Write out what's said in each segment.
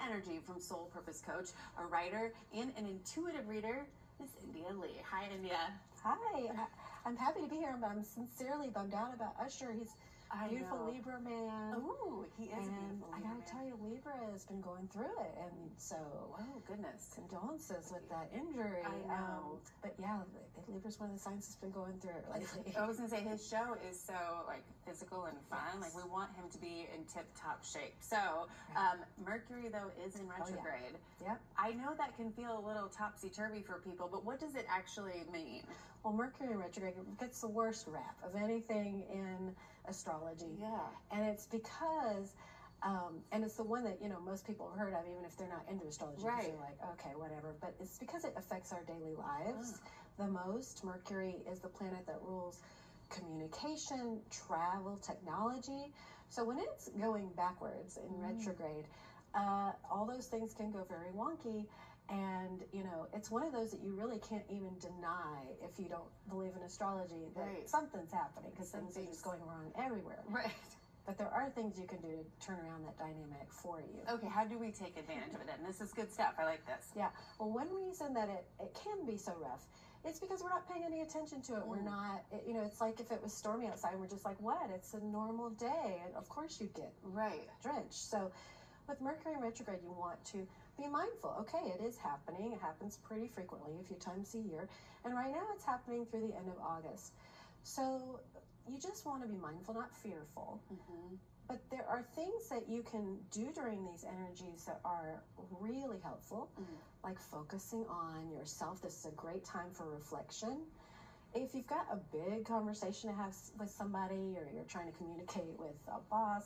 energy from soul purpose coach, a writer, and an intuitive reader, Miss India Lee. Hi, India. Hi. I'm happy to be here, but I'm sincerely bummed out about Usher. He's a beautiful Libra man. Ooh, he is a beautiful I gotta tell you, Libra has been going through it, and so oh goodness, condolences with that injury. I know, but yeah, Libra's one of the signs that's been going through it lately. I was gonna say his show is so like physical and fun. Like we want him to be in tip-top shape. So Mercury though is in retrograde. Yeah. I know that can feel a little topsy-turvy for people, but what does it actually mean? Well, Mercury retrograde gets the worst rap of anything in astrology. Yeah. And it's because, and it's the one that, most people have heard of, even if they're not into astrology. Right. They're like, okay, whatever. But it's because it affects our daily lives the most. Mercury is the planet that rules communication, travel, technology. So when it's going backwards in retrograde, all those things can go very wonky. And, it's one of those that you really can't even deny if you don't believe in astrology that something's happening, because things are just going wrong everywhere. Right. But there are things you can do to turn around that dynamic for you. Okay, how do we take advantage of it then? This is good stuff. I like this. Yeah. Well, one reason that it can be so rough, it's because we're not paying any attention to it. We're not, it's like if it was stormy outside, we're just like, what? It's a normal day. And of course you get drenched. So with Mercury retrograde, you want to be mindful. Okay, it is happening. It happens pretty frequently, a few times a year. And right now it's happening through the end of August. So you just want to be mindful, not fearful. But there are things that you can do during these energies that are really helpful, like focusing on yourself. This is a great time for reflection. If you've got a big conversation to have with somebody, or you're trying to communicate with a boss,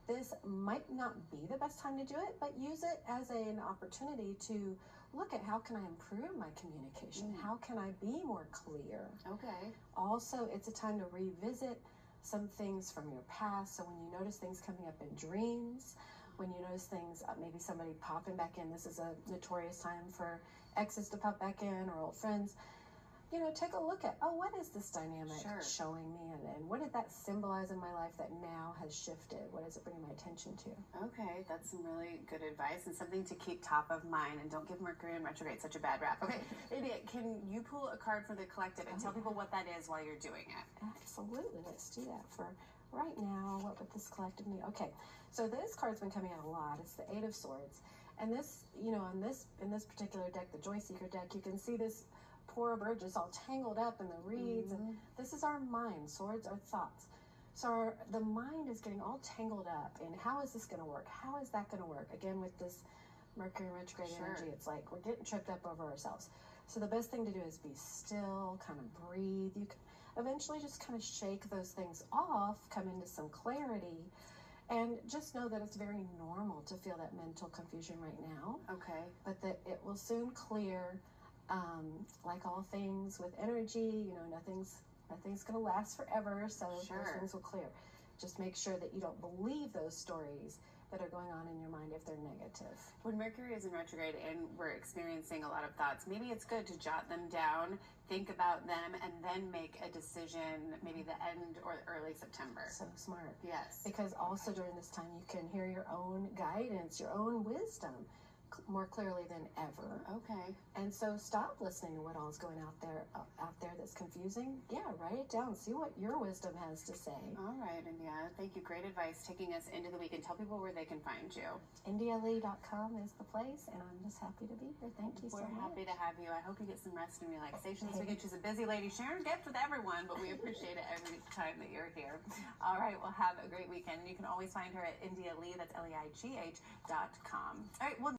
this might not be the best time to do it, but use it as an opportunity to look at how can I improve my communication? How can I be more clear? Okay. Also, it's a time to revisit some things from your past. So when you notice things coming up in dreams, when you notice things, maybe somebody popping back in, this is a notorious time for exes to pop back in, or old friends. Take a look at, what is this dynamic showing me? And what did that symbolize in my life that now has shifted? What does it bring my attention to? Okay, that's some really good advice and something to keep top of mind. And don't give Mercury in retrograde such a bad rap. Okay, India, can you pull a card for the collective and tell people what that is while you're doing it? Absolutely, let's do that for right now. What would this collective need? Okay, so this card's been coming out a lot. It's the Eight of Swords. And this, in this particular deck, the Joy Seeker deck, you can see this poor bird just all tangled up in the reeds. And this is our mind. Swords are thoughts. So the mind is getting all tangled up in how is this going to work? How is that going to work? Again, with this Mercury retrograde energy, it's like we're getting tripped up over ourselves. So the best thing to do is be still, kind of breathe. You can eventually just kind of shake those things off, come into some clarity, and just know that it's very normal to feel that mental confusion right now. Okay. But that it will soon clear. Like all things with energy, nothing's going to last forever, so those things will clear. Just make sure that you don't believe those stories that are going on in your mind if they're negative. When Mercury is in retrograde and we're experiencing a lot of thoughts, maybe it's good to jot them down, think about them, and then make a decision maybe the end or early September. So smart. Yes. Because also during this time you can hear your own guidance, your own wisdom more clearly than ever. Okay. And so stop listening to what all is going out there that's confusing. Yeah, write it down. See what your wisdom has to say. All right, India. Thank you. Great advice taking us into the week. And tell people where they can find you. IndiaLee.com is the place, and I'm just happy to be here. Thank you so much. We're happy to have you. I hope you get some rest and relaxation this weekend. She's a busy lady sharing gifts with everyone, but we appreciate it every time that you're here. All right, well, have a great weekend. You can always find her at IndiaLee, that's LEIGH.com. All right, well,